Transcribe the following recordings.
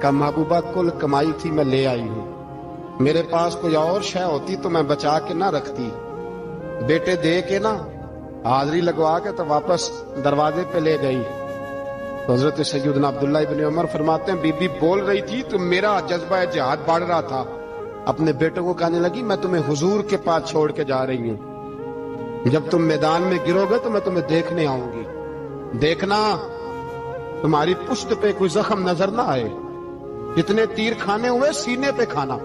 کہا محبوبہ کل کمائی تھی میں لے آئی ہوں، میرے پاس کوئی اور شے ہوتی تو میں بچا کے نہ رکھتی، بیٹے دے کے نا حاضری لگوا کے تو واپس دروازے پہ لے گئی۔ تو حضرت سیدنا عبداللہ ابن عمر فرماتے ہیں بی بی بول رہی تھی تو میرا جذبہ جہاد بڑھ رہا تھا، اپنے بیٹوں کو کہنے لگی میں تمہیں حضور کے پاس چھوڑ کے جا رہی ہوں، جب تم میدان میں گرو گے تو میں تمہیں دیکھنے آؤں گی، دیکھنا تمہاری پشت پہ کوئی زخم نظر نہ آئے، جتنے تیر کھانے ہوئے سینے پہ کھانا،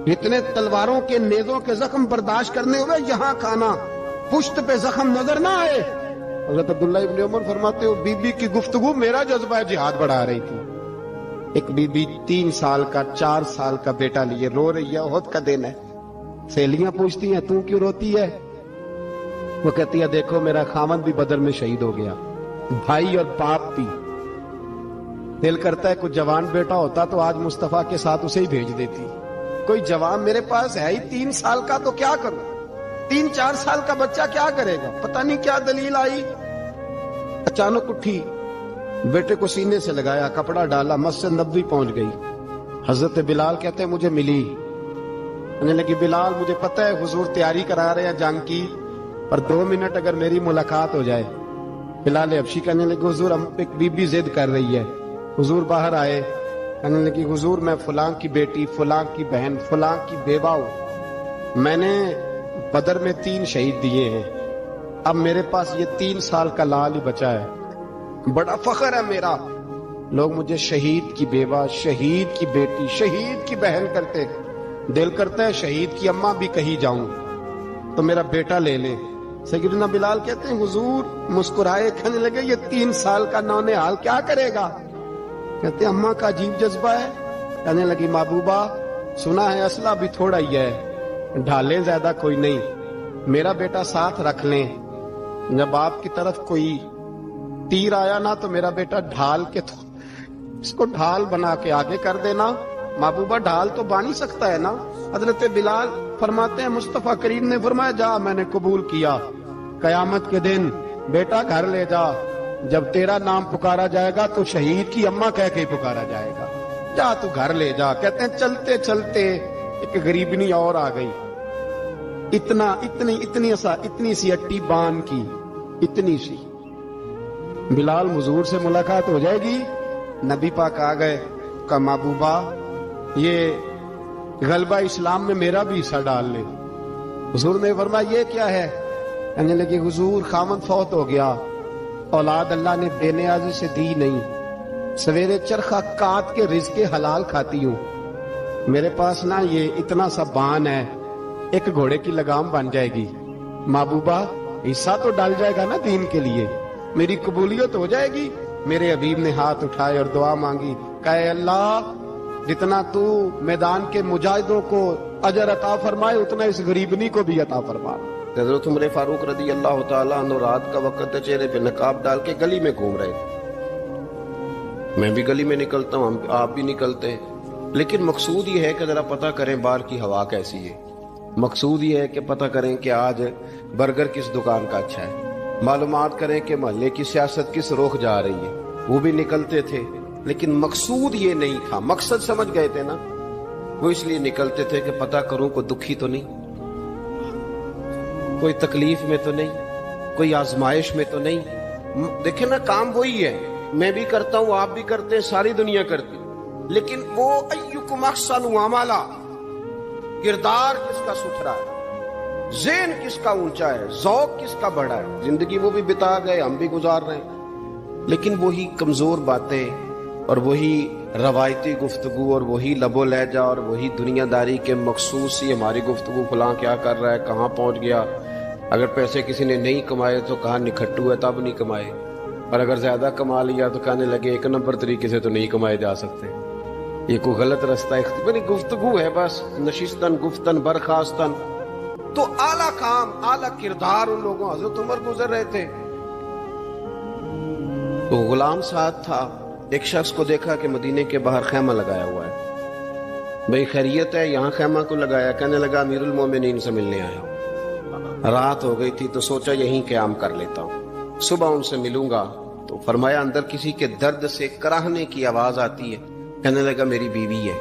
جتنے تلواروں کے نیزوں کے زخم برداشت کرنے ہوئے یہاں کھانا، پشت پہ زخم نظر نہ آئے۔ حضرت عبداللہ ابن عمر فرماتے ہو بی بی کی گفتگو میرا جذبہ جہاد بڑھا رہی تھی۔ ایک بی بی 3 سال کا 4 سال کا بیٹا لیے رو رہی ہے، احد کا دن ہے، سہیلیاں پوچھتی ہیں تو کیوں روتی ہے؟ وہ کہتی ہے دیکھو میرا خاوند بھی بدر میں شہید ہو گیا، بھائی اور باپ بھی، دل کرتا ہے کوئی جوان بیٹا ہوتا تو آج مصطفیٰ کے ساتھ اسے ہی بھیج دیتی، کوئی جوان میرے پاس ہے ہی 3 سال کا تو کیا کروں، 3-4 سال کا بچہ کیا کرے گا؟ پتہ نہیں کیا دلیل آئی، اچانک اٹھی، بیٹے کو سینے سے لگایا، کپڑا ڈالا، مسجد نبوی پہنچ گئی۔ حضرت بلال کہتے ہیں مجھے ملی، کہنے لگی بلال مجھے پتہ ہے حضور تیاری کرا رہے ہیں جنگ کی، پر 2 منٹ اگر میری ملاقات ہو جائے۔ بلال حبشی کہنے لگے حضور ہم ایک بی بی ضد کر رہی ہے۔ حضور باہر آئے، کہنے لگی حضور میں فلاں کی بیٹی، فلاں کی بہن، فلاں کی بیوہ ہوں، میں نے بدر میں 3 شہید دیے ہیں، اب میرے پاس یہ 3 سال کا لال ہی بچا ہے، بڑا فخر ہے میرا، لوگ مجھے شہید کی بیوہ، شہید کی بیٹی، شہید کی بہن کرتے، دل کرتا ہے شہید کی اماں بھی کہیں جاؤں تو میرا بیٹا لے لیں۔ سیدنا بلال کہتے ہیں حضور مسکرائے، کہنے لگے یہ 3 سال کا نونہال کیا کرے گا؟ کہتے ہیں اماں کا عجیب جذبہ ہے۔ کہنے لگی محبوبہ سنا ہے اسلحہ بھی تھوڑا ہی ہے، ڈھالیں زیادہ کوئی نہیں، میرا بیٹا ساتھ رکھ لیں، جب آپ کی طرف کوئی تیر آیا نا تو میرا بیٹا ڈھال کے اس کو ڈھال بنا کے آگے کر دینا۔ محبوبہ ڈھال تو بن ہی سکتا ہے نا۔ حضرت بلال فرماتے ہیں مصطفیٰ کریم نے فرمایا جا میں نے قبول کیا، قیامت کے دن بیٹا گھر لے جا، جب تیرا نام پکارا جائے گا تو شہید کی اماں کہہ کے پکارا جائے گا، جا تو گھر لے جا۔ کہتے ہیں چلتے چلتے ایک غریبنی اور آ گئی، اتنی سی اٹی بان کی، اتنی سی، بلال حضور سے ملاقات ہو جائے گی۔ نبی پاک آ گئے، کہا محبوبہ یہ غلبہ اسلام میں میرا بھی حصہ ڈال لے۔ حضور نے فرمایا یہ کیا ہے؟ کہنے لگے حضور خامد فوت ہو گیا، اولاد اللہ نے بے نیازی سے دی نہیں، سویرے چرخہ کاٹ کے رزق حلال کھاتی ہوں، میرے پاس نا یہ اتنا سا بان ہے، ایک گھوڑے کی لگام بن جائے گی، محبوبہ حصہ تو ڈال جائے گا نا دین کے لیے، میری قبولیت ہو جائے گی۔ میرے حبیب نے ہاتھ اٹھائے اور دعا مانگی، کہے اللہ جتنا تو میدان کے مجاہدوں کو اجر عطا فرمائے اتنا اس غریبنی کو بھی عطا فرما۔ حضرت عمر فاروق رضی اللہ تعالیٰ عنہ رات کا وقت چہرے پہ نقاب ڈال کے گلی میں گھوم رہے تھے، میں بھی گلی میں نکلتا ہوں، آپ بھی نکلتے ہیں، لیکن مقصود یہ ہے کہ ذرا پتہ کریں باہر کی ہوا کیسی ہے، مقصود یہ ہے کہ پتہ کریں کہ آج برگر کس دکان کا اچھا ہے، معلومات کریں کہ محلے کی سیاست کس رخ جا رہی ہے، وہ بھی نکلتے تھے، لیکن مقصود یہ نہیں تھا، مقصد سمجھ گئے تھے نا، وہ اس لیے نکلتے تھے کہ پتہ کروں کوئی دکھی تو نہیں، کوئی تکلیف میں تو نہیں، کوئی آزمائش میں تو نہیں۔ دیکھیں نا کام وہی ہے، میں بھی کرتا ہوں، آپ بھی کرتے ہیں، ساری دنیا کرتی، لیکن وہ ایکم احسن عملا، کردار کس کا ستھرا ہے، ذہن کس کا اونچا ہے، ذوق کس کا بڑا ہے۔ زندگی وہ بھی بتا گئے، ہم بھی گزار رہے ہیں، لیکن وہی کمزور باتیں اور وہی روایتی گفتگو اور وہی لب و لہجہ اور وہی دنیا داری کے مخصوص سی ہماری گفتگو، فلاں کیا کر رہا ہے، کہاں پہنچ گیا، اگر پیسے کسی نے نہیں کمائے تو کہاں نکھٹو ہے تب نہیں کمائے، اور اگر زیادہ کما لیا تو کہنے لگے 1 نمبر طریقے سے تو نہیں کمائے جا سکتے، یہ کوئی غلط رستہ گفتگو ہے، بس نشستن گفتن برخاستن۔ تو اعلیٰ کام، اعلیٰ کردار ان لوگوں، حضرت عمر گزر رہے تھے تو غلام ساتھ تھا، ایک شخص کو دیکھا کہ مدینے کے باہر خیمہ لگایا ہوا ہے، بھئی خیریت ہے، یہاں خیمہ کو لگایا؟ کہنے لگا امیر المومنین سے ملنے آیا ہوں، رات ہو گئی تھی تو سوچا یہیں قیام کر لیتا ہوں، صبح ان سے ملوں گا۔ تو فرمایا اندر کسی کے درد سے کراہنے کی آواز آتی ہے، کہنے لگا میری بیوی ہے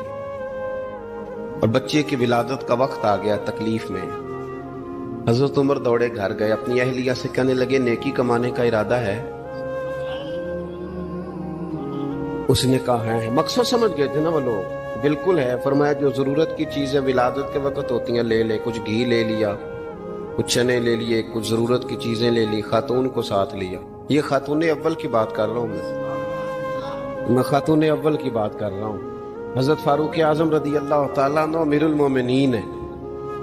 اور بچے کی ولادت کا وقت آ گیا، تکلیف میں۔ حضرت عمر دوڑے گھر گئے، اپنی اہلیہ سے کہنے لگے نیکی کمانے کا ارادہ ہے؟ اس نے کہا ہے۔ مقصد سمجھ گئے تھے نا وہ لوگ، بالکل ہے۔ فرمایا جو ضرورت کی چیزیں ولادت کے وقت ہوتی ہیں لے لے، کچھ گھی لے لیا، کچھ چنے لے لیے، کچھ ضرورت کی چیزیں لے لی، خاتون کو ساتھ لیا۔ یہ خاتون اول کی بات کر رہا ہوں میں خاتون اول کی بات کر رہا ہوں۔ حضرت فاروق اعظم رضی اللہ تعالیٰ عنہ امیر المومنین ہیں۔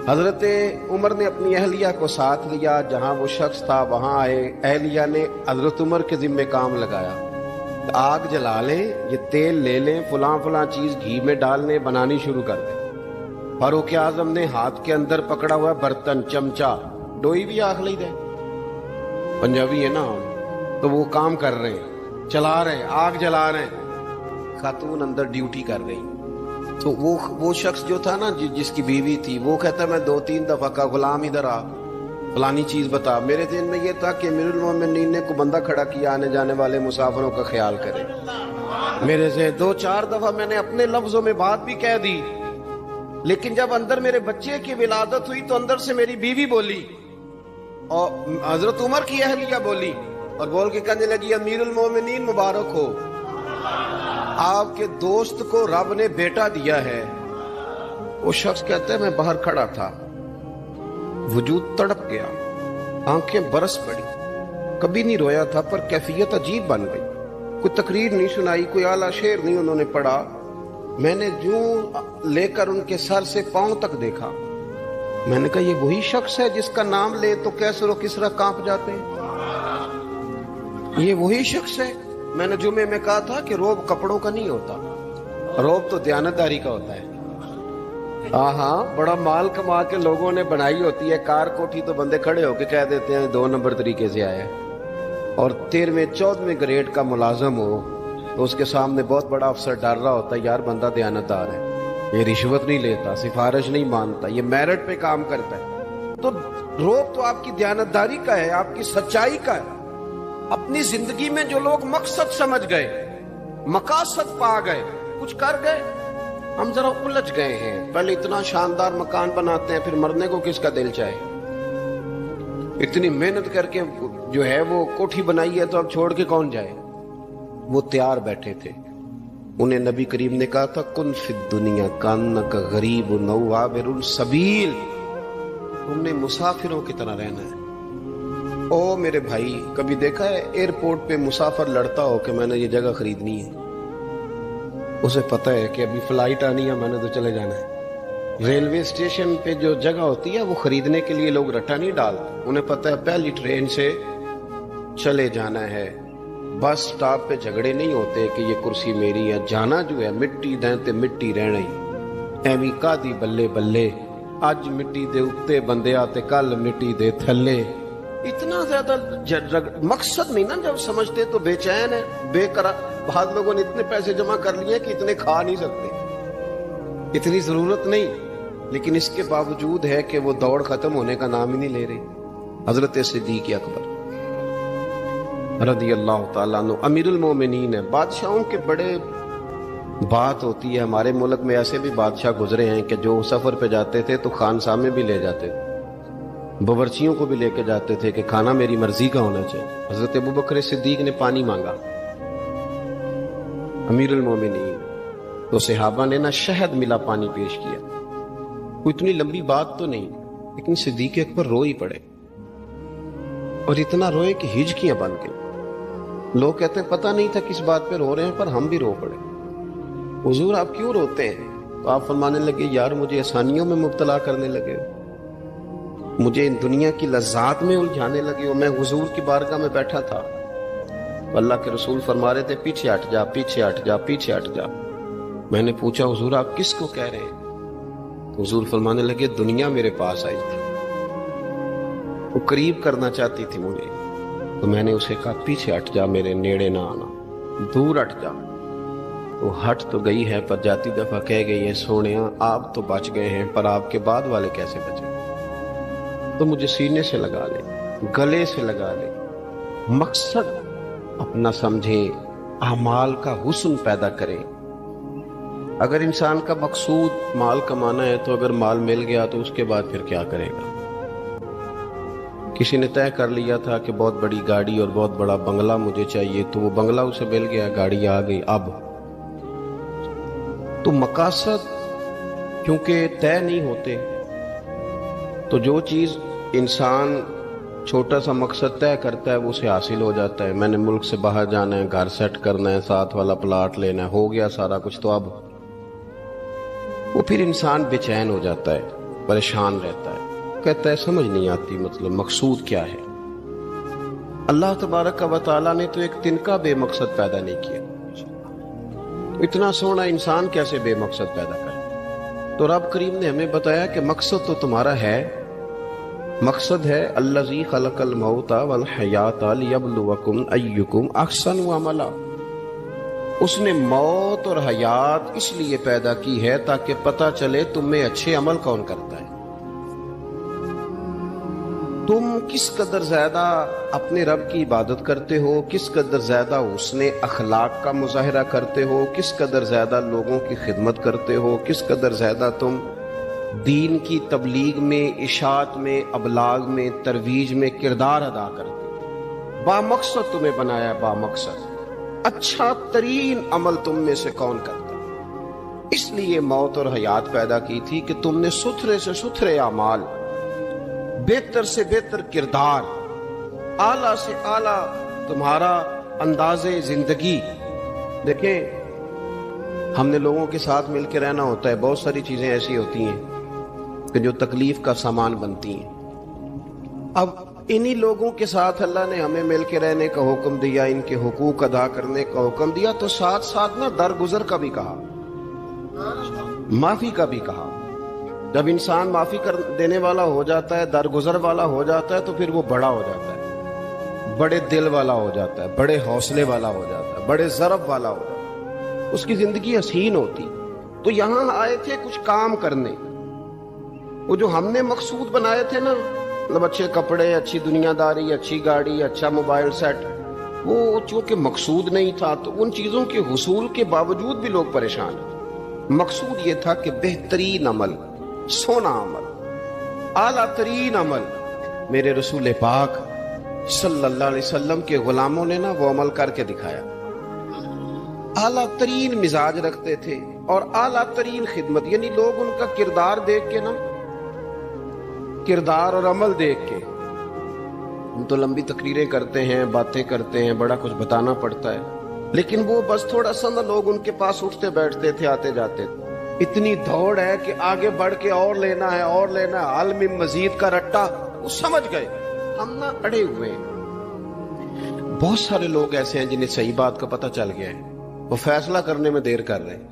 حضرت عمر نے اپنی اہلیہ کو ساتھ لیا، جہاں وہ شخص تھا وہاں آئے۔ اہلیہ نے حضرت عمر کے ذمہ کام لگایا، آگ جلا لیں، یہ تیل لے لیں، فلاں فلاں چیز گھی میں ڈال لیں، بنانی شروع کر دیں۔ فاروق اعظم نے ہاتھ کے اندر پکڑا ہوا برتن، چمچا، ڈوئی بھی آخ لی دے، پنجابی ہے نا، تو وہ کام کر رہے ہیں، چلا رہے ہیں، آگ جلا رہے ہیں۔ خاتون اندر ڈیوٹی کر رہی، تو وہ شخص جو تھا نا جس کی بیوی تھی، وہ کہتا ہے میں 2-3 دفعہ کا غلام ادھر آ، فلانی چیز بتا۔ میرے ذہن میں یہ تھا کہ امیر المومنین نے کو بندہ کھڑا کیا آنے جانے والے مسافروں کا خیال کرے۔ میرے سے 2-4 دفعہ میں نے اپنے لفظوں میں بات بھی کہہ دی، لیکن جب اندر میرے بچے کی ولادت ہوئی تو اندر سے میری بیوی بولی اور حضرت عمر کی اہلیہ بولی اور بول کے کہنے لگی امیر المومنین مبارک ہو، آپ کے دوست کو رب نے بیٹا دیا ہے۔ وہ شخص کہتا ہے میں باہر کھڑا تھا، وجود تڑپ گیا، آنکھیں برس پڑی، کبھی نہیں رویا تھا پر کیفیت عجیب بن گئی۔ کوئی تقریر نہیں سنائی، کوئی اعلیٰ شعر نہیں انہوں نے پڑھا، میں نے جو لے کر ان کے سر سے پاؤں تک دیکھا۔ میں نے کہا یہ وہی شخص ہے جس کا نام لے تو کیسر و کسرا کانپ جاتے ہیں، یہ وہی شخص ہے۔ میں نے جمعے میں کہا تھا کہ روب کپڑوں کا نہیں ہوتا، روب تو دیانتداری کا ہوتا ہے۔ ہاں، بڑا مال کما کے لوگوں نے بنائی ہوتی ہے کار کوٹھی، تو بندے کھڑے ہو کے کہہ دیتے ہیں 2 نمبر طریقے سے آیا ہے، اور 13ویں-14ویں گریڈ کا ملازم ہو تو اس کے سامنے بہت بڑا افسر ڈر رہا ہوتا ہے یار بندہ دیانتدار ہے، یہ رشوت نہیں لیتا، سفارش نہیں مانتا، یہ میرٹ پہ کام کرتا ہے۔ تو روب تو آپ کی دیانتداری کا ہے، آپ کی سچائی کا ہے۔ اپنی زندگی میں جو لوگ مقصد سمجھ گئے، مقاصد پا گئے، کچھ کر گئے، ہم ذرا الجھ گئے ہیں۔ پہلے اتنا شاندار مکان بناتے ہیں، پھر مرنے کو کس کا دل چاہے؟ اتنی محنت کر کے جو ہے وہ کوٹھی بنائی ہے تو اب چھوڑ کے کون جائے؟ وہ تیار بیٹھے تھے، انہیں نبی کریم نے کہا تھا کن فی الدنیا کانک غریب او عابر السبیل، تم نے مسافروں کی طرح رہنا ہے۔ او میرے بھائی، کبھی دیکھا ہے ایئرپورٹ پہ مسافر لڑتا ہو کہ میں نے یہ جگہ خریدنی ہے؟ اسے پتہ ہے کہ ابھی فلائٹ آنی ہے، میں نے تو چلے جانا ہے۔ ریلوے اسٹیشن پہ جو جگہ ہوتی ہے وہ خریدنے کے لیے لوگ رٹا نہیں ڈالتے، انہیں پتہ ہے پہلی ٹرین سے چلے جانا ہے۔ بس سٹاپ پہ جھگڑے نہیں ہوتے کہ یہ کرسی میری ہے، جانا جو ہے مٹی دیں تے مٹی رہنا ہی، ایویں کادی بلے بلے، اج مٹی دے اتے بندے آتے کل مٹی دے تھلے۔ اتنا زیادہ مقصد نہیں نا جب سمجھتے تو بے چین ہے، بے قرار۔ بعض لوگوں نے اتنے پیسے جمع کر لیے کہ اتنے کھا نہیں سکتے، اتنی ضرورت نہیں، لیکن اس کے باوجود ہے کہ وہ دوڑ ختم ہونے کا نام ہی نہیں لے رہی۔ حضرت صدیق اکبر رضی اللہ تعالیٰ عنہ امیر المومنین ہے۔ بادشاہوں کے بڑے بات ہوتی ہے، ہمارے ملک میں ایسے بھی بادشاہ گزرے ہیں کہ جو سفر پہ جاتے تھے تو خانسامے بھی لے جاتے تھے، باورچیوں کو بھی لے کے جاتے تھے کہ کھانا میری مرضی کا ہونا چاہیے۔ حضرت ابوبکر صدیق نے پانی مانگا، امیر المومنین، تو صحابہ نے نہ شہد ملا پانی پیش کیا۔ کوئی اتنی لمبی بات تو نہیں، لیکن صدیق اکبر رو ہی پڑے، اور اتنا روئے کہ ہجکیاں بن گئی۔ لوگ کہتے ہیں پتہ نہیں تھا کس بات پہ رو رہے ہیں، پر ہم بھی رو پڑے۔ حضور آپ کیوں روتے ہیں؟ تو آپ فرمانے لگے یار مجھے آسانیوں میں مبتلا کرنے لگے ہو، مجھے ان دنیا کی لذات میں الجھانے لگے ہو۔ میں حضور کی بارگاہ میں بیٹھا تھا، اللہ کے رسول فرما رہے تھے پیچھے ہٹ جا، پیچھے ہٹ جا، پیچھے ہٹ جا۔ میں نے پوچھا حضور آپ کس کو کہہ رہے ہیں؟ حضور فرمانے لگے دنیا میرے پاس آئی تھی، وہ قریب کرنا چاہتی تھی مجھے، تو میں نے اسے کہا پیچھے ہٹ جا، میرے نیڑے نہ آنا، دور ہٹ جا۔ وہ ہٹ تو گئی ہے، پر جاتی دفعہ کہہ گئی ہے سونیا آپ تو بچ گئے ہیں، پر آپ کے بعد والے کیسے بچے؟ تو مجھے سینے سے لگا لے، گلے سے لگا لے، مقصد اپنا سمجھے، اعمال کا حسن پیدا کرے، اگر انسان کا مقصود مال کمانا ہے تو اگر مال مل گیا تو اس کے بعد پھر کیا کرے گا؟ کسی نے طے کر لیا تھا کہ بہت بڑی گاڑی اور بہت بڑا بنگلہ مجھے چاہیے، تو وہ بنگلہ اسے مل گیا، گاڑی آ گئی، اب تو مقاصد کیونکہ طے نہیں ہوتے، تو جو چیز انسان چھوٹا سا مقصد طے کرتا ہے وہ اسے حاصل ہو جاتا ہے۔ میں نے ملک سے باہر جانا ہے، گھر سیٹ کرنا ہے، ساتھ والا پلاٹ لینا ہے، ہو گیا سارا کچھ، تو اب وہ پھر انسان بے چین ہو جاتا ہے، پریشان رہتا ہے، کہتا ہے سمجھ نہیں آتی مطلب مقصود کیا ہے۔ اللہ تبارک و تعالیٰ نے تو ایک تنکا بے مقصد پیدا نہیں کیا، اتنا سونا انسان کیسے بے مقصد پیدا کرے؟ تو رب کریم نے ہمیں بتایا کہ مقصد تو تمہارا ہے، مقصد ہے الذی خلق الموت والحیات لیبلوکم ایکم احسن عملا۔ اس نے موت اور حیات اس لیے پیدا کی ہے تاکہ پتہ چلے تم میں اچھے عمل کون کرتا ہے، تم کس قدر زیادہ اپنے رب کی عبادت کرتے ہو، کس قدر زیادہ حسن اخلاق کا مظاہرہ کرتے ہو، کس قدر زیادہ لوگوں کی خدمت کرتے ہو، کس قدر زیادہ تم دین کی تبلیغ میں، اشاعت میں، ابلاغ میں، ترویج میں کردار ادا کرتے ہو۔ با مقصد تمہیں بنایا، با مقصد اچھا ترین عمل تم میں سے کون کرتا ہے؟ اس لیے موت اور حیات پیدا کی تھی کہ تم نے ستھرے سے ستھرے اعمال، بہتر سے بہتر کردار، اعلیٰ سے اعلیٰ تمہارا انداز زندگی۔ دیکھیں ہم نے لوگوں کے ساتھ مل کے رہنا ہوتا ہے، بہت ساری چیزیں ایسی ہوتی ہیں کہ جو تکلیف کا سامان بنتی ہیں۔ اب انہی لوگوں کے ساتھ اللہ نے ہمیں مل کے رہنے کا حکم دیا، ان کے حقوق ادا کرنے کا حکم دیا، تو ساتھ ساتھ نا درگزر کا بھی کہا، معافی کا بھی کہا۔ جب انسان معافی کر دینے والا ہو جاتا ہے، درگزر والا ہو جاتا ہے، تو پھر وہ بڑا ہو جاتا ہے، بڑے دل والا ہو جاتا ہے، بڑے حوصلے والا ہو جاتا ہے، بڑے ضرب والا ہو جاتا ہے، اس کی زندگی حسین ہوتی۔ تو یہاں آئے تھے کچھ کام کرنے، وہ جو ہم نے مقصود بنائے تھے نا، مطلب اچھے کپڑے، اچھی دنیا داری، اچھی گاڑی، اچھا موبائل سیٹ، وہ چونکہ مقصود نہیں تھا تو ان چیزوں کے حصول کے باوجود بھی لوگ پریشان ہیں۔ مقصود یہ تھا کہ بہترین عمل، سونا عمل، اعلیٰ ترین عمل میرے رسول پاک صلی اللہ علیہ وسلم کے غلاموں نے نا وہ عمل کر کے دکھایا۔ اعلیٰ ترین مزاج رکھتے تھے اور اعلیٰ ترین خدمت، یعنی لوگ ان کا کردار دیکھ کے نا، کردار اور عمل دیکھ کے، ہم تو لمبی تقریریں کرتے ہیں، باتیں کرتے ہیں، بڑا کچھ بتانا پڑتا ہے، لیکن وہ بس تھوڑا سا نا لوگ ان کے پاس اٹھتے بیٹھتے تھے، آتے جاتے تھے، اتنی دوڑ ہے کہ آگے بڑھ کے اور لینا ہے، اور لینا ہے، حل میں مزید کا رٹا، وہ سمجھ گئے ہم نا اڑے ہوئے ہیں۔ بہت سارے لوگ ایسے ہیں جنہیں صحیح بات کا پتہ چل گیا ہے، وہ فیصلہ کرنے میں دیر کر رہے ہیں،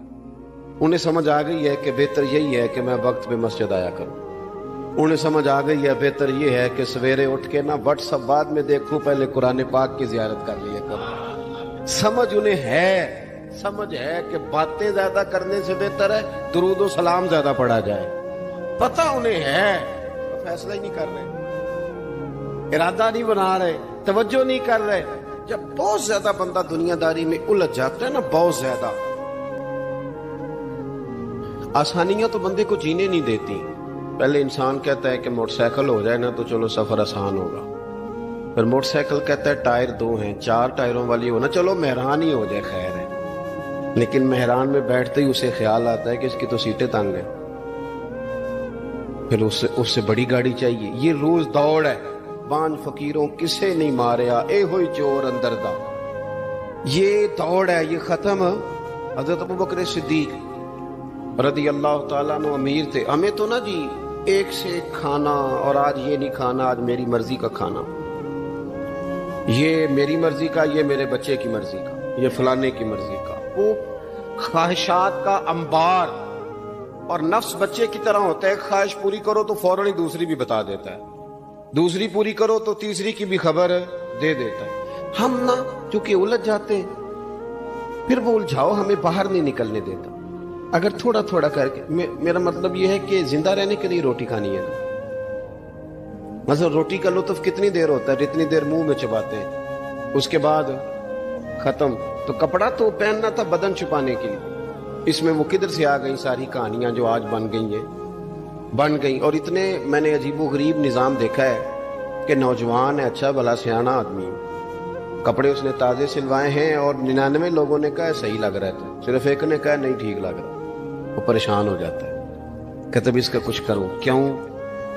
انہیں سمجھ آ گئی ہے کہ بہتر یہی ہے کہ میں وقت پہ مسجد آیا کروں، انہیں سمجھ آ گئی ہے بہتر یہ ہے کہ سویرے اٹھ کے نا واٹس ایپ بعد میں دیکھوں، پہلے قرآن پاک کی زیارت کر لیا کروں۔ سمجھ انہیں ہے، سمجھ ہے کہ باتیں زیادہ کرنے سے بہتر ہے درود و سلام زیادہ پڑھا جائے، پتہ انہیں ہے، فیصلہ ہی نہیں کر رہے، ارادہ نہیں بنا رہے، توجہ نہیں کر رہے۔ جب بہت زیادہ بندہ دنیا داری میں الجھ جاتا ہے نا، بہت زیادہ، آسانیاں تو بندے کو جینے نہیں دیتی۔ پہلے انسان کہتا ہے کہ موٹر سائیکل ہو جائے نا تو چلو سفر آسان ہوگا، پھر موٹر سائیکل کہتا ہے ٹائر 2 ہیں، 4 ٹائروں والی ہونا، چلو مہران ہی ہو جائے خیر ہے، لیکن مہران میں بیٹھتے ہی اسے خیال آتا ہے کہ اس کی تو سیٹیں تنگ ہیں، پھر اس سے بڑی گاڑی چاہیے۔ یہ روز دوڑ ہے، بانج فقیروں کسے نہیں ماریا، اے ہوئی چور اندر دا، یہ دوڑ ہے، یہ ختم۔ حضرت ابوبکر صدیق رضی اللہ تعالیٰ عنہ امیر تھے، ہمیں تو نا جی ایک سے ایک کھانا، اور آج یہ نہیں کھانا، آج میری مرضی کا کھانا، یہ میری مرضی کا، یہ میرے بچے کی مرضی کا، یہ فلانے کی مرضی کا، وہ خواہشات کا انبار۔ اور نفس بچے کی طرح ہوتا ہے، ایک خواہش پوری کرو تو فوراً ہی دوسری بھی بتا دیتا ہے، دوسری پوری کرو تو تیسری کی بھی خبر دے دیتا ہے۔ ہم نا چونکہ الجھ جاتے ہیں، پھر وہ الجھاؤ ہمیں باہر نہیں نکلنے دیتا۔ اگر تھوڑا تھوڑا کر کے، میرا مطلب یہ ہے کہ زندہ رہنے کے لیے روٹی کھانی ہے نا، مثلا روٹی کا لطف کتنی دیر ہوتا ہے، جتنی دیر منہ میں چباتے ہیں، اس کے بعد ختم۔ تو کپڑا تو پہننا تھا بدن چھپانے کے لیے، اس میں وہ کدھر سے آ گئی ساری کہانیاں جو آج بن گئی. اور اتنے میں نے عجیب و غریب نظام دیکھا ہے کہ نوجوان ہے، اچھا بھلا سیانا آدمی، کپڑے اس نے تازے سلوائے ہیں اور 99 لوگوں نے کہا صحیح لگ رہا ہے، صرف ایک نے کہا نہیں ٹھیک لگ رہا. وہ پریشان ہو جاتا ہے، کہتے بھی اس کا کچھ کرو. کیوں؟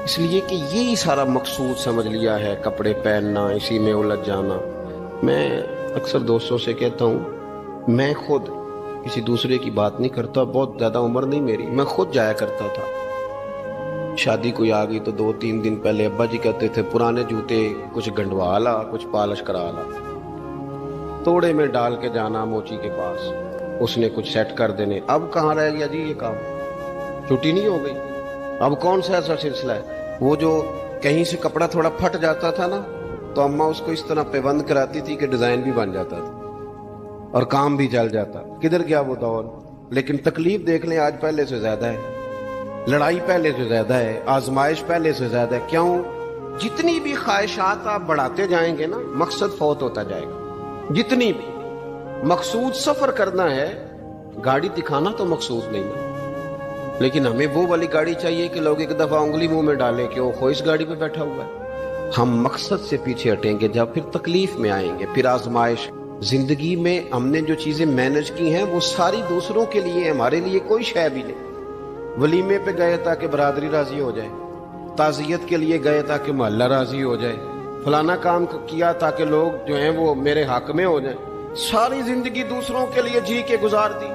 اس لیے کہ یہی سارا مقصود سمجھ لیا ہے، کپڑے پہننا، اسی میں الجھ جانا. میں اکثر دوستوں سے کہتا ہوں، میں خود کسی دوسرے کی بات نہیں کرتا، بہت زیادہ عمر نہیں میری، میں خود جایا کرتا تھا. شادی کوئی آ گئی تو 2-3 دن پہلے ابا جی کہتے تھے پرانے جوتے کچھ گنڈوا لا، کچھ پالش کرا لا، توڑے میں ڈال کے جانا موچی کے پاس، اس نے کچھ سیٹ کر دینے. اب کہاں رہ گیا جی یہ کام؟ چھٹی نہیں ہو گئی. اب کون سا ایسا سلسلہ ہے؟ وہ جو کہیں سے کپڑا تھوڑا پھٹ جاتا تھا نا تو اماں اس کو اس طرح پیوند کراتی تھی کہ ڈیزائن بھی بن جاتا تھا اور کام بھی چل جاتا. کدھر گیا وہ دور؟ لیکن تکلیف دیکھ لیں آج پہلے سے زیادہ ہے، لڑائی پہلے سے زیادہ ہے، آزمائش پہلے سے زیادہ ہے. کیوں؟ جتنی بھی خواہشات آپ بڑھاتے جائیں گے نا مقصد فوت ہوتا جائے گا. جتنی بھی مقصود سفر کرنا ہے، گاڑی دکھانا تو مقصود نہیں ہے، لیکن ہمیں وہ والی گاڑی چاہیے کہ لوگ ایک دفعہ انگلی منہ میں ڈالیں کہ وہ اس گاڑی پہ بیٹھا ہوا ہے. ہم مقصد سے پیچھے ہٹیں گے جب پھر تکلیف میں آئیں گے، پھر آزمائش. زندگی میں ہم نے جو چیزیں مینج کی ہیں وہ ساری دوسروں کے لیے، ہمارے لیے کوئی شے بھی نہیں. ولیمے پہ گئے تاکہ برادری راضی ہو جائے، تعزیت کے لیے گئے تاکہ محلہ راضی ہو جائے، فلانا کام کیا تاکہ لوگ جو ہیں وہ میرے حق میں ہو جائیں. ساری زندگی دوسروں کے لیے جی کے گزار دی،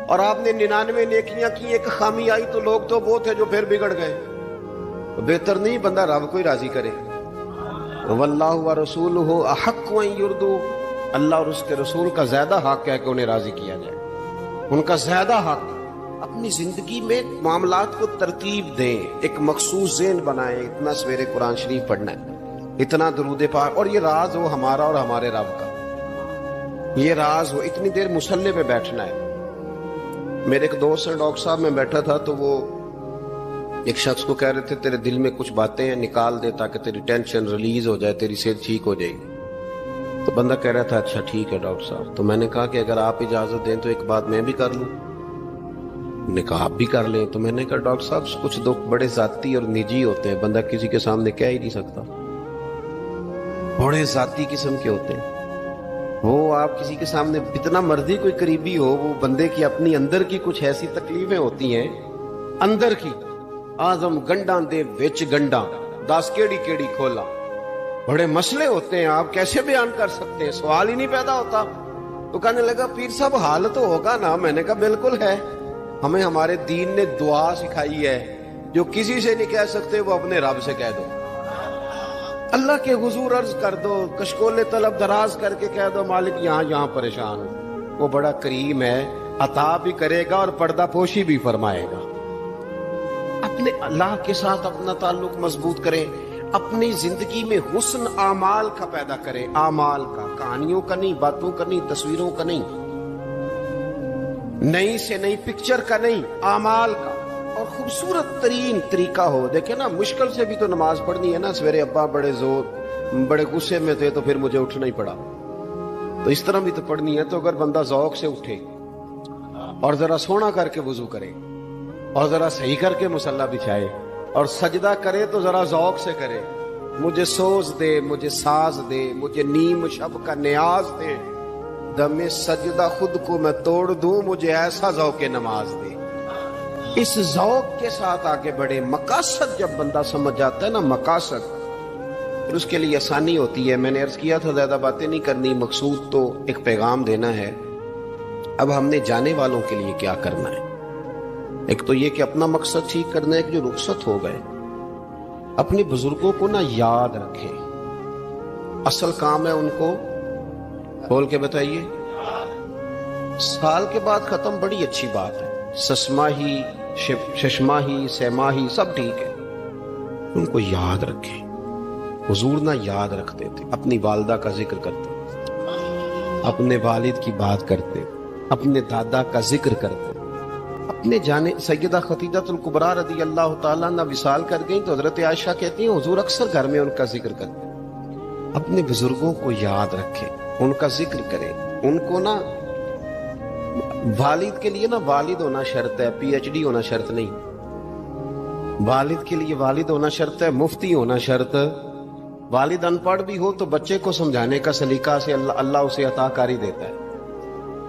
اور آپ نے 99 نیکیاں کی، ایک خامی آئی تو لوگ تو وہ تھے جو پھر بگڑ گئے. بہتر نہیں بندہ رب کو ہی راضی کرے. واللہ ورسولہ احق ان یرضوا، اللہ اور اس کے رسول کا زیادہ حق ہے کہ انہیں راضی کیا جائے، ان کا زیادہ حق. اپنی زندگی میں معاملات کو ترتیب دیں، ایک مخصوص ذہن بنائیں. اتنا سویرے قرآن شریف پڑھنا ہے، اتنا درود پاک، اور یہ راز ہو ہمارا اور ہمارے رب کا، یہ راز ہو. اتنی دیر مصلی پہ بیٹھنا ہے. میرے ایک دوست ہیں ڈاکٹر صاحب، میں بیٹھا تھا تو وہ ایک شخص کو کہہ رہے تھے تیرے دل میں کچھ باتیں ہیں نکال دے تاکہ تیری ٹینشن ریلیز ہو جائے، تیری صحت ٹھیک ہو جائے گی. تو بندہ کہہ رہا تھا اچھا ٹھیک ہے ڈاکٹر صاحب. تو میں نے کہا کہ اگر آپ اجازت دیں تو ایک بات میں بھی کر لوں. نے کہا آپ بھی کر لیں. تو میں نے کہا ڈاکٹر صاحب کچھ دکھ بڑے ذاتی اور نجی ہوتے ہیں، بندہ کسی کے سامنے کہہ ہی نہیں سکتا، بڑے ذاتی قسم کے ہوتے ہیں. وہ آپ کسی کے سامنے اتنا مرضی کوئی قریبی ہو، وہ بندے کی اپنی اندر کی کچھ ایسی تکلیفیں ہوتی ہیں اندر کی. آزم گنڈاں دے وچ گنڈاں دس کیڑی کیڑی کھولا، بڑے مسئلے ہوتے ہیں، آپ کیسے بیان کر سکتے ہیں؟ سوال ہی نہیں پیدا ہوتا. تو کہنے لگا پیر صاحب حال تو ہوگا نا. میں نے کہا بالکل ہے. ہمیں ہمارے دین نے دعا سکھائی ہے، جو کسی سے نہیں کہہ سکتے وہ اپنے رب سے کہہ دو. اللہ کے حضور عرض کر دو، کشکول طلب دراز کر کے کہہ دو مالک یہاں پریشان ہوں. وہ بڑا کریم ہے، عطا بھی کرے گا اور پردہ پوشی بھی فرمائے گا. اپنے اللہ کے ساتھ اپنا تعلق مضبوط کریں. اپنی زندگی میں حسن اعمال کا پیدا کریں، اعمال کا، کہانیوں کا نہیں، باتوں کا نہیں، تصویروں کا نہیں، نئی سے نئی پکچر کا نہیں، اعمال کا. اور خوبصورت ترین طریقہ ہو. دیکھیں نا مشکل سے بھی تو نماز پڑھنی ہے نا. سویرے ابا بڑے غصے میں تھے تو پھر مجھے اٹھنا ہی پڑا، تو اس طرح بھی تو پڑھنی ہے. تو اگر بندہ ذوق سے اٹھے اور ذرا سونا کر کے وضو کرے اور ذرا صحیح کر کے مصلی بچھائے اور سجدہ کرے تو ذرا ذوق سے کرے. مجھے سوز دے، مجھے ساز دے، مجھے نیم شب کا نیاز دے، دم سجدہ خود کو میں توڑ دوں، مجھے ایسا ذوق نماز دے. اس ذوق کے ساتھ آگے بڑھے. مقاصد جب بندہ سمجھ جاتا ہے نا، مقاصد، پھر اس کے لیے آسانی ہوتی ہے. میں نے عرض کیا تھا زیادہ باتیں نہیں کرنی، مقصود تو ایک پیغام دینا ہے. اب ہم نے جانے والوں کے لیے کیا کرنا ہے؟ ایک تو یہ کہ اپنا مقصد ٹھیک کرنا ہے کہ جو رخصت ہو گئے اپنے بزرگوں کو نہ یاد رکھیں. اصل کام ہے ان کو بول کے بتائیے. سال کے بعد ختم، بڑی اچھی بات ہے. سسماہی، ششماہی، سیماہی سب ٹھیک ہے. ان کو یاد رکھیں. حضور نہ یاد رکھتے تھے، اپنی والدہ کا ذکر کرتے، اپنے والد کی بات کرتے، اپنے دادا کا ذکر کرتے. اپنے جانے سیدہ خدیجہ الکبریٰ رضی اللہ تعالیٰ عنہ وصال کر گئیں تو حضرت عائشہ کہتی ہیں حضور اکثر گھر میں ان کا ذکر کرتے. اپنے بزرگوں کو یاد رکھیں، ان کا ذکر کریں. ان کو نا والد کے لیے نا والد ہونا شرط ہے، پی ایچ ڈی ہونا شرط نہیں۔ والد کے لیے والد ہونا شرط ہے، مفتی ہونا شرط۔ والد ان پڑھ بھی ہو تو بچے کو سمجھانے کا سلیقہ سے اللہ اسے عطا کاری دیتا ہے۔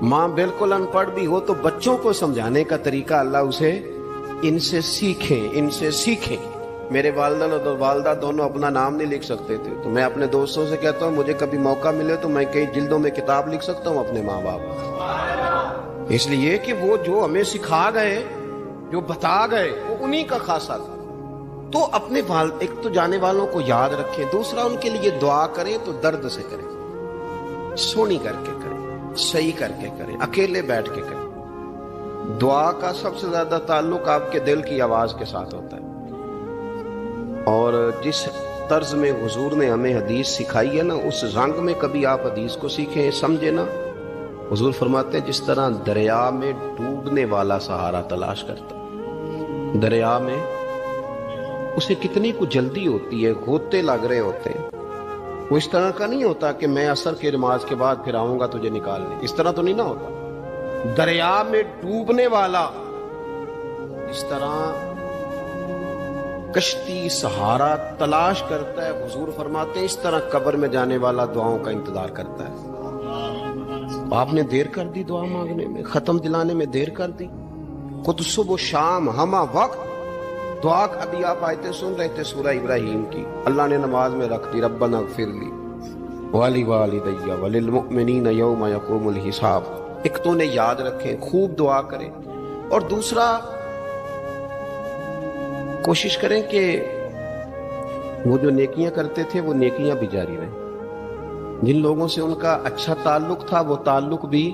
ماں بالکل ان پڑھ بھی ہو تو بچوں کو سمجھانے کا طریقہ اللہ اسے ان سے سیکھیں۔ میرے والدہ اور والدہ دونوں اپنا نام نہیں لکھ سکتے تھے، تو میں اپنے دوستوں سے کہتا ہوں مجھے کبھی موقع ملے تو میں کئی جلدوں میں کتاب لکھ سکتا ہوں اپنے ماں باپ، اس لیے کہ وہ جو ہمیں سکھا گئے، جو بتا گئے، وہ انہی کا خاصہ تھا۔ تو اپنے والد، ایک تو جانے والوں کو یاد رکھیں، دوسرا ان کے لیے دعا کریں تو درد سے کریں، سونی کر کے کریں، صحیح کر کے کریں، اکیلے بیٹھ کے کریں۔ دعا کا سب سے زیادہ تعلق آپ کے دل کی آواز کے ساتھ ہوتا ہے، اور جس طرز میں حضور نے ہمیں حدیث سکھائی ہے نا، اس رنگ میں کبھی آپ حدیث کو سیکھیں، سمجھیں نا۔ حضور فرماتے ہیں جس طرح دریا میں ڈوبنے والا سہارا تلاش کرتا، دریا میں اسے کتنی کو جلدی ہوتی ہے، غوطے لگ رہے ہوتے ہیں، وہ اس طرح کا نہیں ہوتا کہ میں عصر کی نماز کے بعد پھر آؤں گا تجھے نکالنے، اس طرح تو نہیں نہ ہوتا۔ دریا میں ڈوبنے والا اس طرح کشتی سہارا تلاش کرتا ہے، حضور فرماتے ہیں اس طرح قبر میں جانے والا دعاؤں کا انتظار کرتا ہے۔ آپ نے دیر کر دی دعا مانگنے میں، ختم دلانے میں دیر کر دی، خود صبح و شام ہمہ وقت دعا۔ ابھی آپ آیتیں سن رہے تھے سورہ ابراہیم کی، اللہ نے نماز میں رکھ دی، ربنا اغفر لی وَلِوَالِدَيَّ وَلِلْمُؤْمِنِينَ يَوْمَ يَقُومُ الْحِسَابُ۔ ایک تو انہیں یاد رکھیں، خوب دعا کریں، اور دوسرا کوشش کریں کہ وہ جو نیکیاں کرتے تھے وہ نیکیاں بھی جاری رہیں، جن لوگوں سے ان کا اچھا تعلق تھا وہ تعلق بھی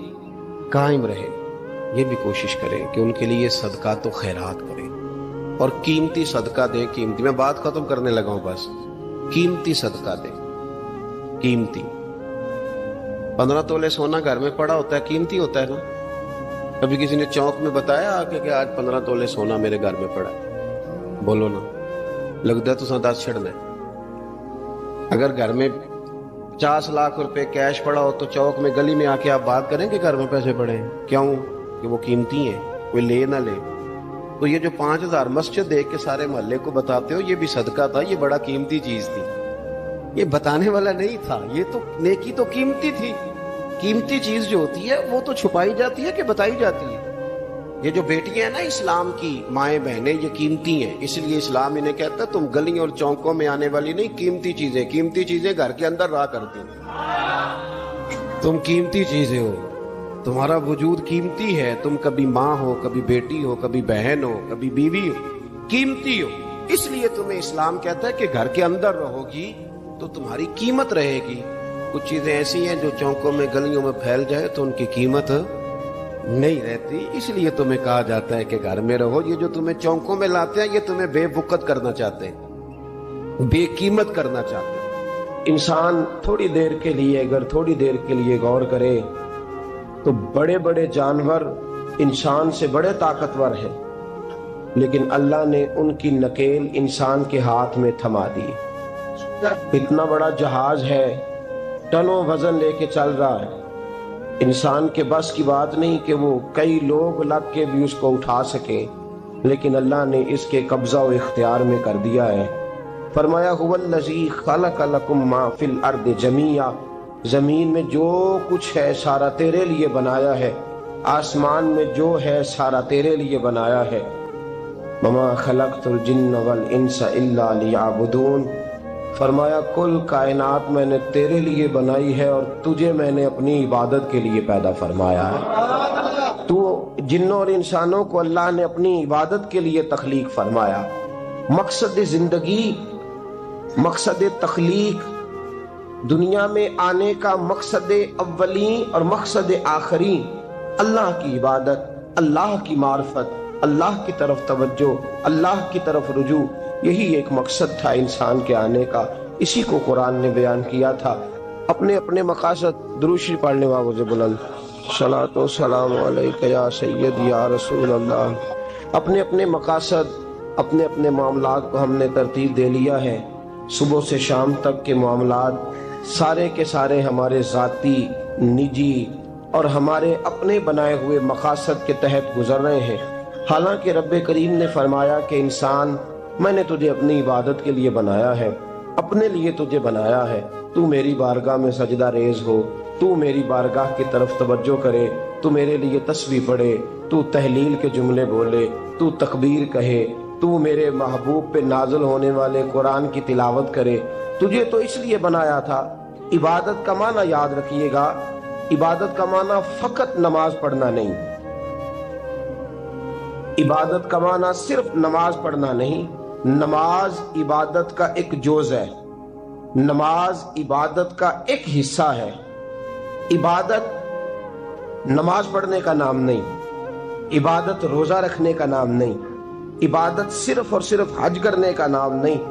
قائم رہے، یہ بھی کوشش کریں کہ ان کے لیے صدقات و خیرات کریں، اور قیمتی صدقہ دیں۔ قیمتی، میں بات ختم کرنے لگا ہوں، بس قیمتی صدقہ دیں، قیمتی۔ 15 تولے سونا گھر میں پڑا ہوتا ہے، قیمتی ہوتا ہے نا۔ کبھی کسی نے چوک میں بتایا کہ آج 15 تولے سونا میرے گھر میں پڑا ہے؟ بولو نا، لگتا ہے تو 10 چھڑنا ہے۔ اگر گھر میں 50 لاکھ روپے کیش پڑا ہو تو چوک میں گلی میں آ کے آپ بات کریں کہ گھر میں پیسے پڑے ہیں؟ کیوں؟ کہ وہ قیمتی ہیں، کوئی لے نہ لے۔ تو یہ جو 5000 مسجد دیکھ کے سارے محلے کو بتاتے ہو یہ بھی صدقہ تھا، یہ بڑا قیمتی چیز تھی، یہ بتانے والا نہیں تھا، یہ تو نیکی تو قیمتی تھی۔ قیمتی چیز جو ہوتی ہے وہ تو چھپائی جاتی ہے کہ بتائی جاتی ہے؟ یہ جو بیٹیاں ہیں نا اسلام کی، مائیں بہنیں، یہ قیمتی ہیں، اس لیے اسلام انہیں کہتا ہے تم گلیوں اور چوکوں میں آنے والی نہیں، قیمتی چیزیں گھر کے اندر رہا کرتی ہیں۔ تم قیمتی چیزیں ہو، تمہارا وجود قیمتی ہے، تم کبھی ماں ہو، کبھی بیٹی ہو، کبھی بہن ہو، کبھی بیوی ہو، قیمتی ہو، اس لیے تمہیں اسلام کہتا ہے کہ گھر کے اندر رہو گی تو تمہاری قیمت رہے گی۔ کچھ چیزیں ایسی ہیں جو چوکوں میں گلیوں میں پھیل جائے تو ان کی قیمت نہیں رہتی، اس لیے تمہیں کہا جاتا ہے کہ گھر میں رہو۔ یہ جو تمہیں چوکوں میں لاتے ہیں یہ تمہیں بے وقت کرنا چاہتے ہیں، بے قیمت کرنا چاہتے ہیں۔ انسان تھوڑی دیر کے لیے، اگر تھوڑی دیر کے لیے غور کرے تو بڑے بڑے جانور انسان سے بڑے طاقتور ہیں، لیکن اللہ نے ان کی نکیل انسان کے ہاتھ میں تھما دی۔ اتنا بڑا جہاز ہے، ٹنوں وزن لے کے چل رہا ہے، انسان کے بس کی بات نہیں کہ وہ کئی لوگ لگ کے بھی اس کو اٹھا سکیں، لیکن اللہ نے اس کے قبضہ و اختیار میں کر دیا ہے۔ فرمایا هو الذی خلق لکم ما فی الارض جمیعا، زمین میں جو کچھ ہے سارا تیرے لیے بنایا ہے، آسمان میں جو ہے سارا تیرے لیے بنایا ہے۔ وما خلقت الجن والانس الا لیعبدون، فرمایا کل کائنات میں نے تیرے لیے بنائی ہے اور تجھے میں نے اپنی عبادت کے لیے پیدا فرمایا ہے۔ تو جنوں اور انسانوں کو اللہ نے اپنی عبادت کے لیے تخلیق فرمایا۔ مقصد زندگی، مقصد تخلیق، دنیا میں آنے کا مقصد اولین اور مقصد آخری اللہ کی عبادت، اللہ کی معرفت، اللہ کی طرف توجہ، اللہ کی طرف رجوع، یہی ایک مقصد تھا انسان کے آنے کا۔ اسی کو قرآن نے بیان کیا تھا۔ اپنے اپنے مقاصد، درود شریف پڑھنے والوں سے بلند صلاۃ و سلام علیک یا سید یا رسول اللہ۔ اپنے اپنے مقاصد، اپنے اپنے معاملات کو ہم نے ترتیب دے لیا ہے۔ صبح سے شام تک کے معاملات سارے کے سارے ہمارے ذاتی، نجی، اور ہمارے اپنے بنائے ہوئے مقاصد کے تحت گزر رہے ہیں۔ حالانکہ رب کریم نے فرمایا کہ انسان، میں نے تجھے اپنی عبادت کے لیے بنایا ہے، اپنے لیے تجھے بنایا ہے، تو میری بارگاہ میں سجدہ ریز ہو، تو میری بارگاہ کی طرف توجہ کرے، تو میرے لیے تسبیح پڑھے، تو تہلیل کے جملے بولے، تو تکبیر کہے، تو میرے محبوب پہ نازل ہونے والے قرآن کی تلاوت کرے۔ تجھے تو اس لیے بنایا تھا۔ عبادت کا معنی یاد رکھیے گا، عبادت کا معنی فقط نماز پڑھنا نہیں، عبادت کا معنی صرف نماز پڑھنا نہیں، نماز عبادت کا ایک جز ہے، نماز عبادت کا ایک حصہ ہے۔ عبادت نماز پڑھنے کا نام نہیں، عبادت روزہ رکھنے کا نام نہیں، عبادت صرف اور صرف حج کرنے کا نام نہیں،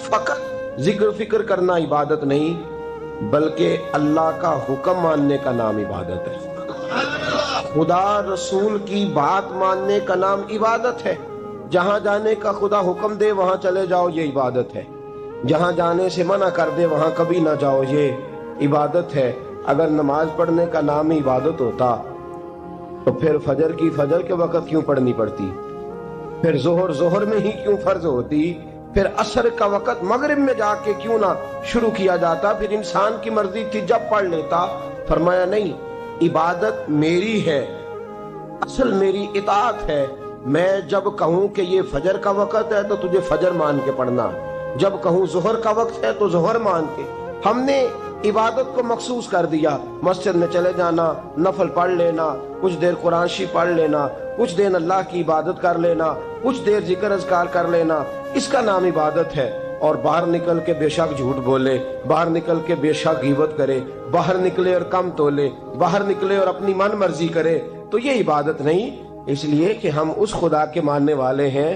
فقط ذکر فکر کرنا عبادت نہیں، بلکہ اللہ کا حکم ماننے کا نام عبادت ہے۔ خدا رسول کی بات ماننے کا نام عبادت ہے۔ جہاں جانے کا خدا حکم دے وہاں چلے جاؤ، یہ عبادت ہے۔ جہاں جانے سے منع کر دے وہاں کبھی نہ جاؤ، یہ عبادت ہے۔ اگر نماز پڑھنے کا نام ہی عبادت ہوتا تو پھر فجر کی فجر کے وقت کیوں پڑھنی پڑتی، پھر ظہر میں ہی کیوں فرض ہوتی، پھر عصر کا وقت مغرب میں جا کے کیوں نہ شروع کیا جاتا، پھر انسان کی مرضی تھی جب پڑھ لیتا۔ فرمایا نہیں، عبادت میری ہے، اصل میری اطاعت ہے۔ میں جب کہوں کہ یہ فجر کا وقت ہے تو تجھے فجر مان کے پڑھنا، جب کہوں ظہر کا وقت ہے تو ظہر مان کے۔ ہم نے عبادت کو مخصوص کر دیا، مسجد میں چلے جانا، نفل پڑھ لینا، کچھ دیر قرآن شریف پڑھ لینا، کچھ دیر اللہ کی عبادت کر لینا، کچھ دیر ذکر اذکار کر لینا، اس کا نام عبادت ہے۔ اور باہر نکل کے بے شک جھوٹ بولے، باہر نکل کے بے شک غیبت کرے، باہر نکلے اور کم تولے، باہر نکلے اور اپنی من مرضی کرے، تو یہ عبادت نہیں۔ اس لیے کہ ہم اس خدا کے ماننے والے ہیں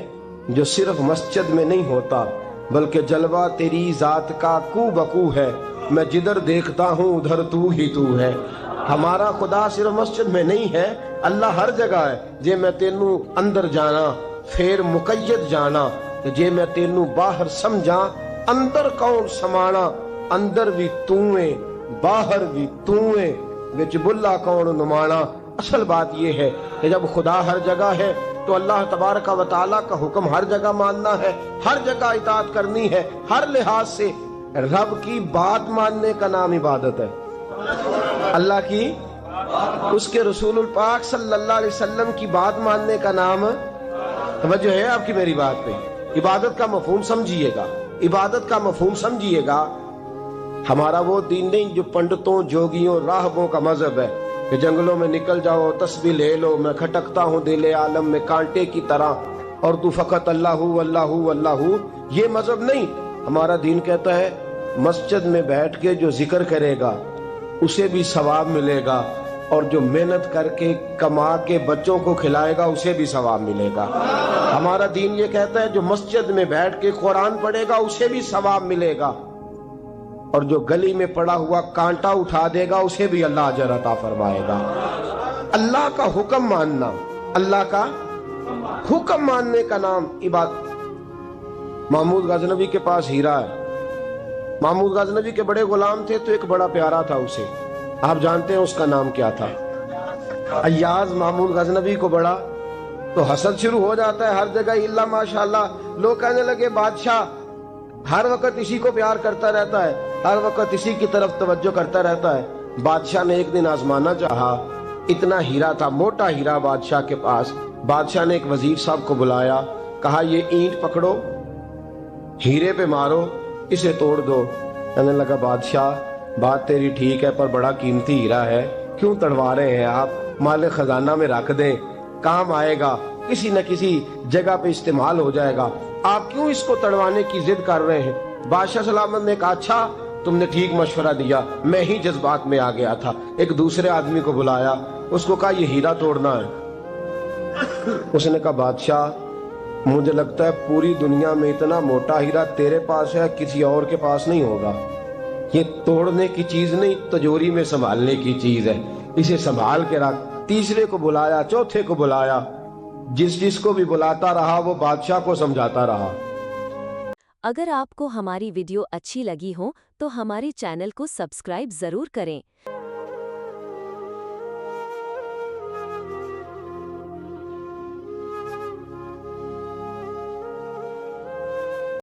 جو صرف مسجد میں نہیں ہوتا، بلکہ جلوہ تیری ذات کا کو بکو ہے، میں جدھر دیکھتا ہوں ادھر تو ہی تو ہے۔ ہمارا خدا صرف مسجد میں نہیں ہے، اللہ ہر جگہ ہے۔ جے میں تینوں اندر جانا پھر مقید جانا، جے میں تینوں باہر سمجھا اندر کون سمانا، اندر بھی تویں باہر بھی تویں وچ بلا کون نمانا۔ اصل بات یہ ہے کہ جب خدا ہر جگہ ہے تو اللہ تبارک و تعالیٰ کا حکم ہر جگہ ماننا ہے، ہر جگہ اطاعت کرنی ہے، ہر لحاظ سے۔ رب کی بات ماننے کا نام عبادت ہے، اللہ کی، اس کے رسول الپاک صلی اللہ علیہ وسلم کی بات ماننے کا نام، توجہ ہے آپ کی میری بات پہ؟ عبادت کا مفہوم سمجھیے گا، عبادت کا مفہوم سمجھیے گا۔ ہمارا وہ دین نہیں جو پنڈتوں، جوگیوں، راہبوں کا مذہب ہے کہ جنگلوں میں نکل جاؤ، تسبیح لے لو، میں کھٹکتا ہوں دل عالم میں کانٹے کی طرح، اور تو فقط اللہ اللہ اللہ۔ یہ مذہب نہیں۔ ہمارا دین کہتا ہے مسجد میں بیٹھ کے جو ذکر کرے گا اسے بھی ثواب ملے گا، اور جو محنت کر کے کما کے بچوں کو کھلائے گا اسے بھی ثواب ملے گا۔ ہمارا دین یہ کہتا ہے جو مسجد میں بیٹھ کے قرآن پڑھے گا اسے بھی ثواب ملے گا، اور جو گلی میں پڑا ہوا کانٹا اٹھا دے گا اسے بھی اللہ اجر عطا فرمائے گا۔ اللہ کا حکم ماننا، اللہ کا حکم ماننے کا نام عبادت۔ محمود غزنوی کے پاس ہیرا ہے، محمود غزنوی کے بڑے غلام تھے تو ایک بڑا پیارا تھا اسے، آپ جانتے ہیں اس کا نام کیا تھا؟ ایاز محمود غزنوی کو بڑا تو حسد شروع ہو جاتا ہے ہر جگہ، اللہ ماشاءاللہ۔ لوگ کہنے لگے بادشاہ ہر وقت اسی کو پیار کرتا رہتا ہے، ہر وقت اسی کی طرف توجہ کرتا رہتا ہے۔ بادشاہ نے ایک دن آزمانا چاہا، اتنا ہیرا تھا، موٹا ہیرا بادشاہ کے پاس۔ بادشاہ نے ایک وزیر صاحب کو بلایا، کہا یہ اینٹ پکڑو، ہیرے پہ مارو، اسے توڑ دو۔ کہنے لگا بادشاہ بات تیری ٹھیک ہے پر بڑا قیمتی ہیرا ہے، کیوں تڑوا رہے ہیں آپ؟ مال خزانہ میں رکھ دیں، کام آئے گا، کسی نہ کسی جگہ پہ استعمال ہو جائے گا، آپ کیوں اس کو تڑوانے کی ضد کر رہے ہیں؟ بادشاہ سلامت نے کہا اچھا تم نے ٹھیک مشورہ دیا، میں ہی جذبات میں آ گیا تھا۔ ایک دوسرے آدمی کو بلایا، اس کو کہا یہ ہیرا توڑنا ہے۔ اس نے کہا بادشاہ مجھے لگتا ہے پوری دنیا میں اتنا موٹا ہیرا تیرے پاس ہے، کسی اور کے پاس نہیں ہوگا، یہ توڑنے کی چیز نہیں تجوری میں سنبھالنے کی چیز ہے، اسے سنبھال کے رکھ۔ تیسرے کو بلایا، چوتھے کو بلایا، جس کو بھی بلاتا رہا وہ بادشاہ کو سمجھاتا رہا۔ اگر آپ کو ہماری ویڈیو اچھی لگی ہو تو ہماری چینل کو سبسکرائب ضرور کریں۔